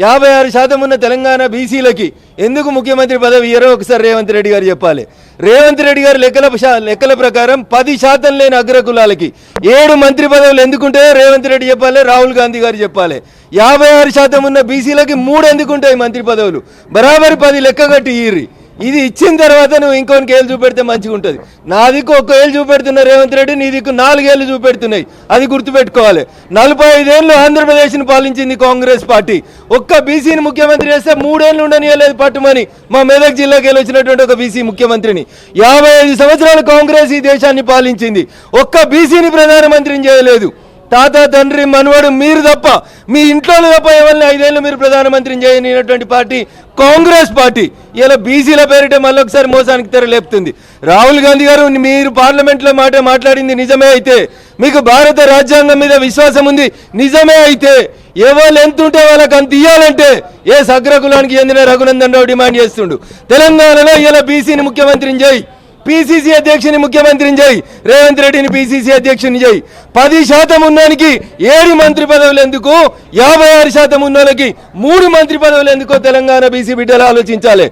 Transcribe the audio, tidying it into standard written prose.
56% ఉన్న తెలంగాణ బీసీలకి ఎందుకు ముఖ్యమంత్రి పదవి ఇయ్యరో ఒకసారి రేవంత్ రెడ్డి గారు చెప్పాలి. రేవంత్ రెడ్డి గారు లెక్కల ప్రకారం 10% లేని అగ్రకులాలకి 7 మంత్రి పదవులు ఎందుకుంటాయో రేవంత్ రెడ్డి చెప్పాలి, రాహుల్ గాంధీ గారు చెప్పాలి. 56% ఉన్న బీసీలకి 3 ఎందుకుంటాయి మంత్రి పదవులు, బరాబరి 10 లెక్క కట్టి ఇయ్యి. ఇది ఇచ్చిన తర్వాత నువ్వు ఇంకొనికి ఏళ్ళు చూపెడితే మంచిగా ఉంటుంది. నా దిక్కు 1 ఏళ్ళు చూపెడుతున్న రేవంత్ రెడ్డి, నీ దిక్కు 4 ఏళ్ళు చూపెడుతున్నాయి. అది గుర్తుపెట్టుకోవాలి. 45 ఏళ్ళు ఆంధ్రప్రదేశ్ని పాలించింది కాంగ్రెస్ పార్టీ. ఒక్క బీసీని ముఖ్యమంత్రి చేస్తే 3 ఏళ్ళు ఉండనియలేదు పట్టుమని మా మెదక్ జిల్లాకి వెళ్ళి వచ్చినటువంటి ఒక బీసీ ముఖ్యమంత్రిని. 55 సంవత్సరాలు కాంగ్రెస్ ఈ దేశాన్ని పాలించింది. ఒక్క బీసీని ప్రధానమంత్రిని చేయలేదు. తాత తండ్రి మనవడు మీరు తప్ప, మీ ఇంట్లో తప్ప ఎవరిని 5 ఏళ్ళు మీరు ప్రధానమంత్రిని చేయనినటువంటి పార్టీ కాంగ్రెస్ పార్టీ. ఇలా బీసీల పేరిట మళ్ళొకసారి మోసానికి తెరలేపుతుంది. రాహుల్ గాంధీ గారు, మీరు పార్లమెంట్లో మాట్లాడింది నిజమే అయితే, మీకు భారత రాజ్యాంగం మీద విశ్వాసం ఉంది నిజమే అయితే, ఎవరు ఎంత ఉంటే వాళ్ళకి అంత ఇయ్యాలంటే ఏ అగ్రకులానికి చెందిన రఘునందన్ రావు డిమాండ్ చేస్తుండు. తెలంగాణలో ఇలా బీసీని ముఖ్యమంత్రిని చేయి, పిసిసి అధ్యక్షుని ముఖ్యమంత్రిని చేయి, రేవంత్ రెడ్డిని పిసిసి అధ్యక్షుని చేయి. 10% ఉన్నోనికి 7 మంత్రి పదవులు ఎందుకు, 56% ఉన్నోళ్ళకి 3 మంత్రి పదవులు ఎందుకో తెలంగాణ బీసీ బిడ్డలు ఆలోచించాలి.